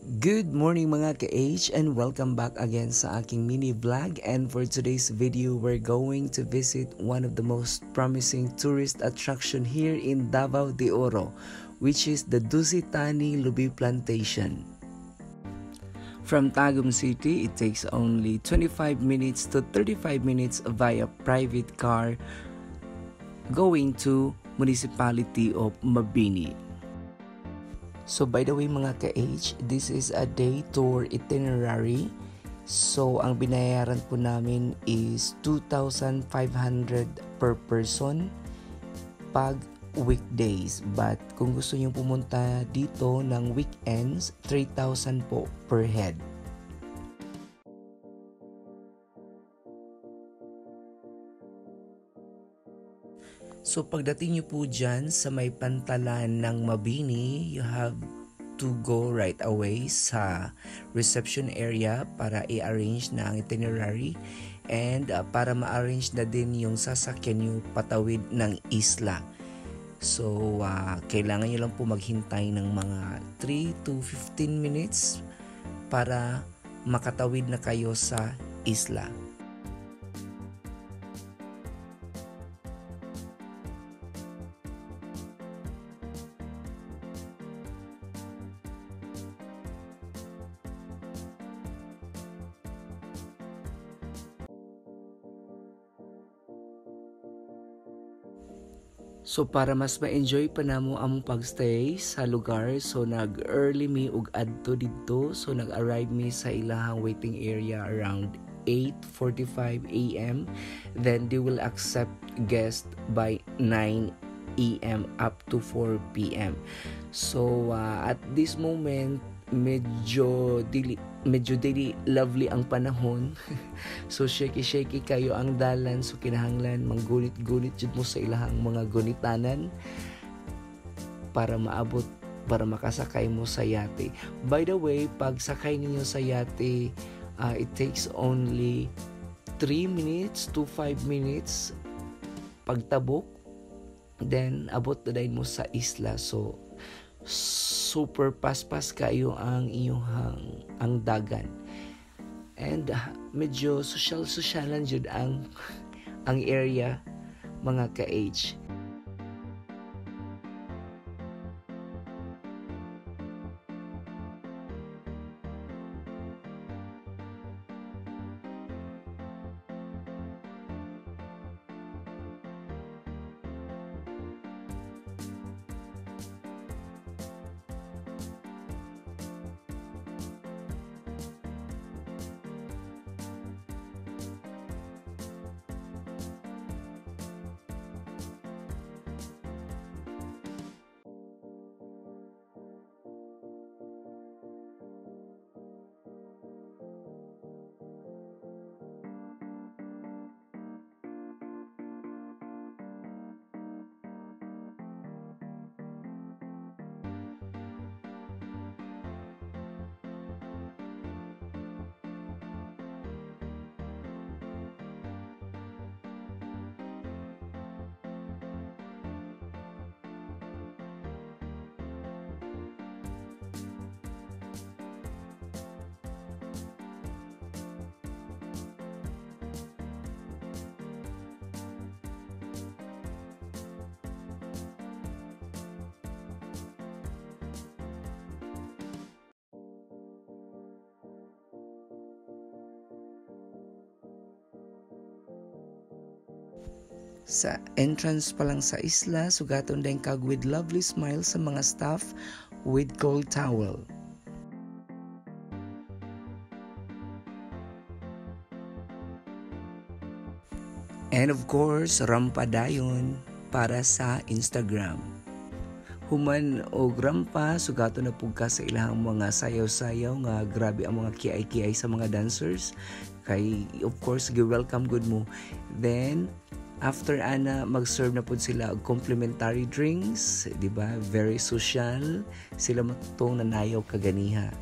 Good morning mga ka-H and welcome back again sa aking mini vlog, and for today's video we're going to visit one of the most promising tourist attraction here in Davao de Oro, which is the Dusitani Lubi Plantation. From Tagum City, it takes only 25 minutes to 35 minutes via private car going to municipality of Mabini. So by the way mga ka-H, this is a day tour itinerary. So ang binayaran po namin is 2,500 per person pag weekdays. But kung gusto niyo pumunta dito ng weekends, 3,000 po per head. So pagdating nyo po dyan sa may pantalan ng Mabini, you have to go right away sa reception area para i-arrange na ang itinerary and para ma-arrange na din yung sasakyan nyo patawid ng isla. So kailangan nyo lang po maghintay ng mga 3 to 15 minutes para makatawid na kayo sa isla. So para mas ma-enjoy pa namo among pagstay sa lugar, so nag-early mi ug adto didto. So nag-arrive mi sa ilahang waiting area around 8:45 AM. Then they will accept guests by 9 AM up to 4 PM. So at this moment medyo dili lovely ang panahon. So shaky kayo ang dalan, so kinahanglan manggunit-gunit jud mo sa ilahang mga gunitanan para makasakay mo sa yate. By the way, pag sakay ninyo sa yate, it takes only 3 minutes to 5 minutes pagtabok, then abot na din mo sa isla. So super paspas kayo ang ang dagan, and medyo social jud ang area mga ka-H. Sa entrance pa lang sa isla, sugaton din kag with lovely smile sa mga staff with cold towel. And of course, rampa dayon para sa Instagram. Human o rampa, sugato na pug ka sa ilahang mga sayaw-sayaw nga grabe ang mga kiay-kiay sa mga dancers. Kay of course, gi-welcome good mo. Then after ana mag-serve na pud sila og complimentary drinks, di ba? Very social sila matong nanayaw kaganiha.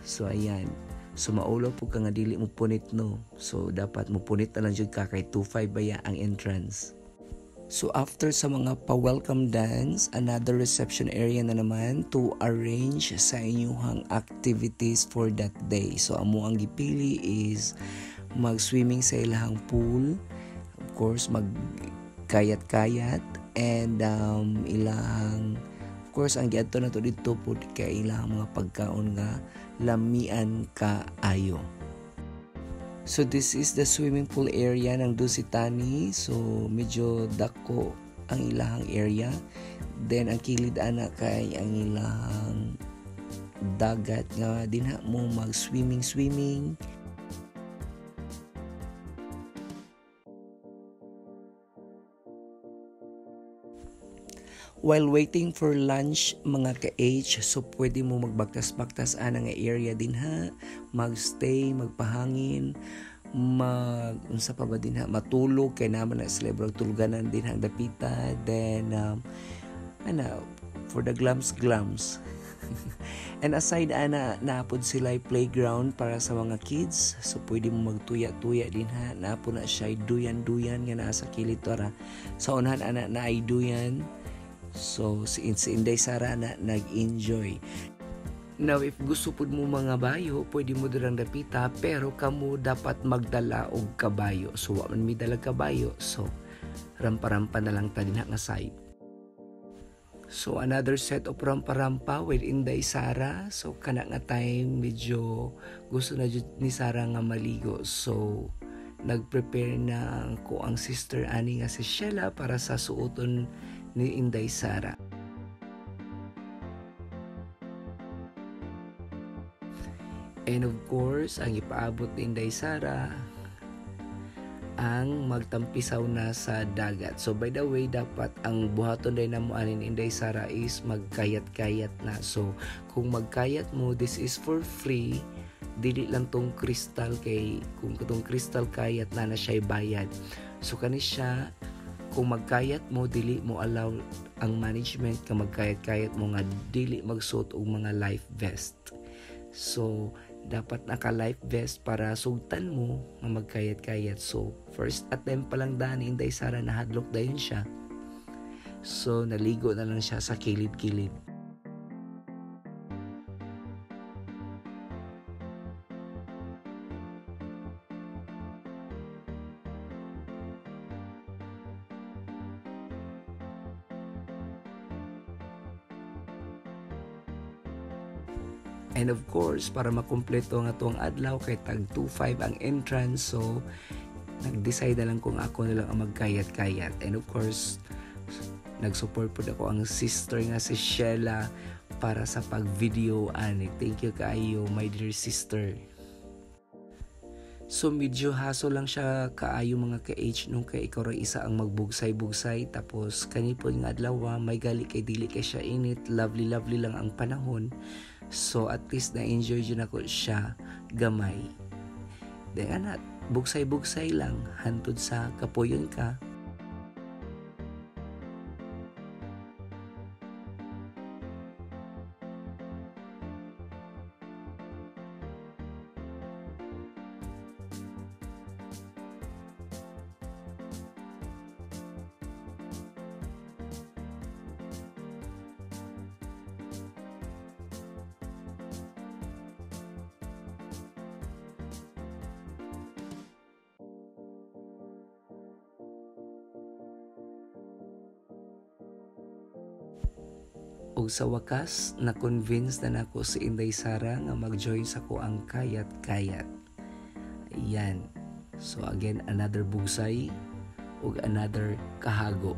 So ayan. So maulaw po ka nga dili mo punit no. So dapat mo punit na lang jud ka kay 2.5 baya ang entrance. So after sa mga pa-welcome dance, another reception area na naman to arrange sa inyong activities for that day. So amo ang gipili is mag-swimming sa ilahang pool, of course mag-kayat-kayat, and ilahang of course ang giadto na to dito po kay ilahang mga pagkaon nga lamian kaayo. So this is the swimming pool area ng Dusitani. So medyo dako ang ilahang area. Then ang kilid ana kay ang ilahang dagat nga dinha mo mag-swimming. While waiting for lunch mga ka-H, so pwede mo magbaktas-baktas ana nga area din ha, magstay, magpahangin, unsa pa ba din ha, matulog kay naman na sila tuluganan din ang dapita. Then for the glams. And aside ana naapod sila playground para sa mga kids, so pwede mo magtuya-tuya din ha, naapo na siya duyan-duyan nga nasa kilid ara. Sa unahan ana na ay duyan. So si Inday Sara na nag-enjoy. Now if gusto pud mo mga bayo, pwede mo dirang dapita, pero kamo dapat magdala og kabayo. So wa man mi dala kabayo, so rampa-rampa na lang ta dinha nga side. So another set of rampa-rampa with Inday Sara. So kana nga time medyo gusto na jud ni Sara nga maligo. So nag-prepare na ko ang sister ani nga si Sheila para sa suoton ni Inday Sara. And of course, ang ipaabot ni Inday Sara ang magtampisaw na sa dagat. So by the way, dapat ang buhaton din na mo anin Inday Sara is magkayat-kayat na. So kung magkayat mo, this is for free. Dili lang tong crystal kay kung itong crystal kayat na siya'y bayad. So kani siya, kung magkayat mo, dili mo allow ang management ka magkayat-kayat mo nga dili magsuot og mga life vest. So dapat naka life vest para sugtan mo nga magkayat-kayat. So first attempt pa lang daan Inday Sara nahadlok dayon siya. So naligo na lang siya sa kilid-kilid. And of course, para makumpleto nga itong adlaw kay tag 2.5 ang entrance. So, nag-decide na lang kung ako na lang ang magkayat-kayat. And of course, nag-support po ako ang sister nga si Sheila para sa pag-video ani. Thank you kaayo, my dear sister. So medyo haso lang siya kaayo mga ka-H nung kay ikaw ray isa ang magbugsay-bugsay. Tapos kanipon nga adlaw may gali kay dili kay siya init. Lovely lang ang panahon. So at least na-enjoy dyan ako siya gamay. Then anak, bugsay-bugsay lang hantod sa kapuyon ka. And of course, para makumpleto nga itong adlaw kay tag 2.5 ang entrance. So, nag-decide na lang kung ako na lang ang magkayat-kayat. And of course, nag-support po ako ang sister nga si Sheila para sa pag-video ani. Thank you kaayo, my dear sister. So ug sa wakas na-convince na nako si Inday Sara nga mag-join sa ko ang kayat-kayat. Ayan. So again, another bugsay ug another kahago.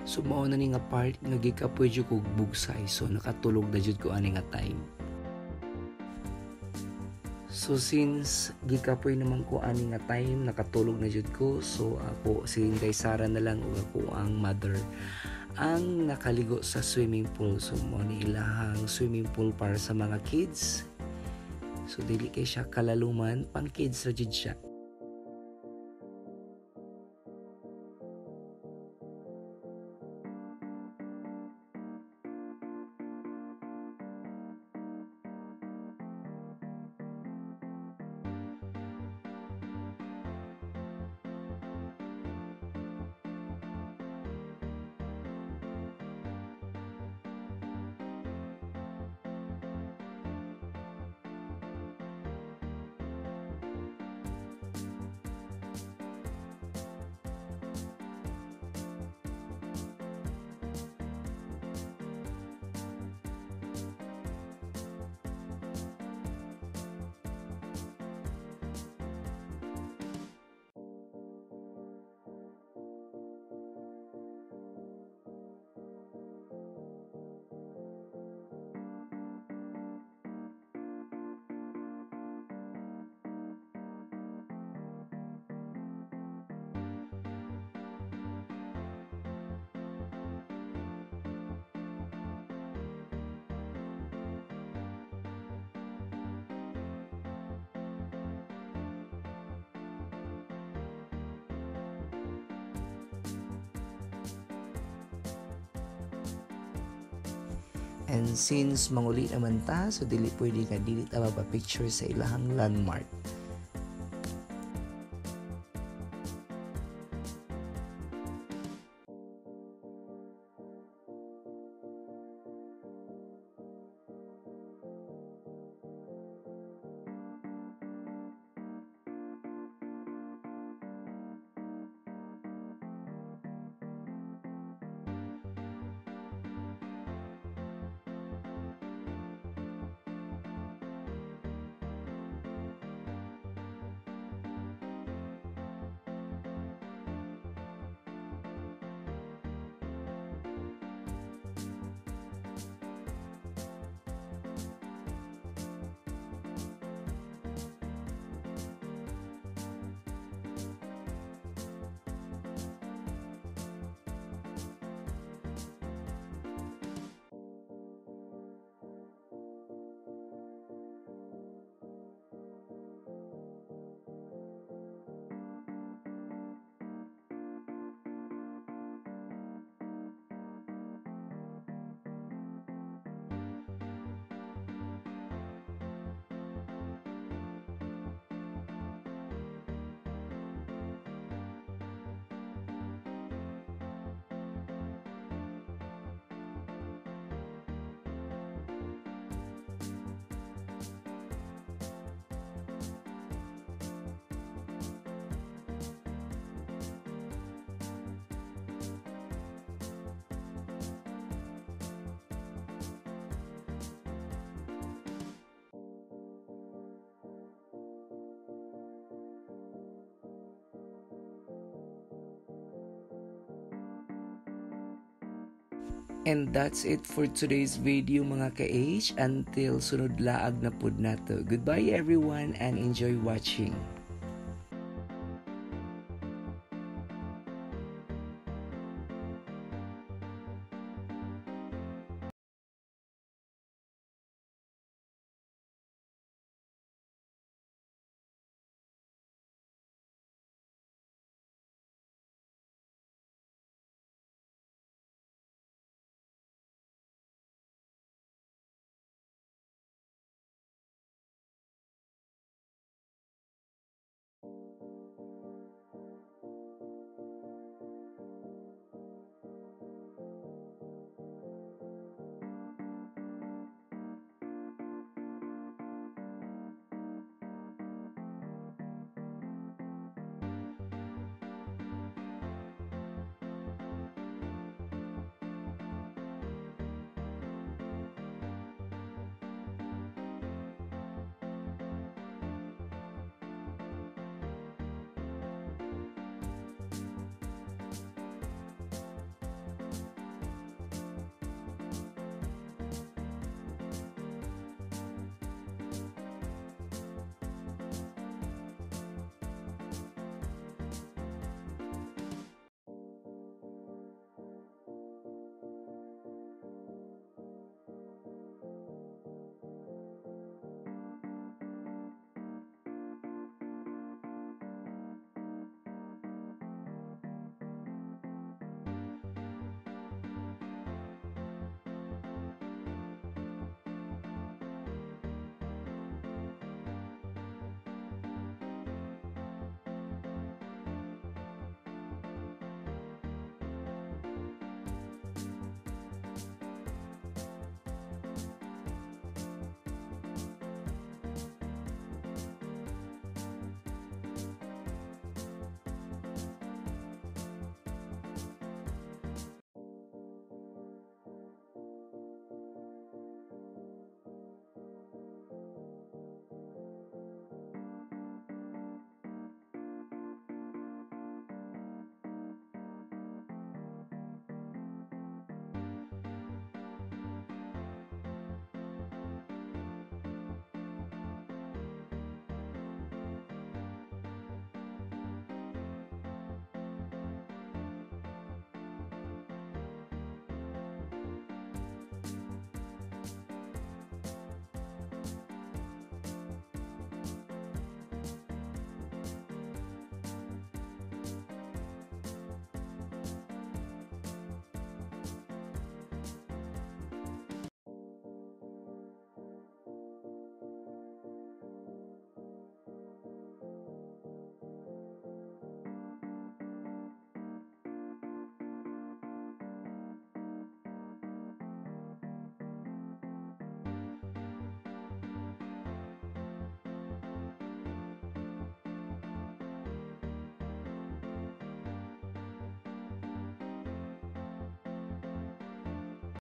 So mao na ni nga part nga gikapoy jud ko bugsay, so nakatulog na jud ko ani nga time. So since gikapoy naman ko ani nga time, nakatulog na jud ko, so ako si Inday Sara na lang ug ako ang mother ang nakaligo sa swimming pool. So mo ni ilahang swimming pool para sa mga kids. So dili kay siya kalaluman, pang kids ra jud siya. And since manguli naman ta, so dili pwede nga dili ta magpa-picture sa ilahang landmark. And that's it for today's video mga ka-H. Until sunod laag na pud nato. Goodbye everyone and enjoy watching.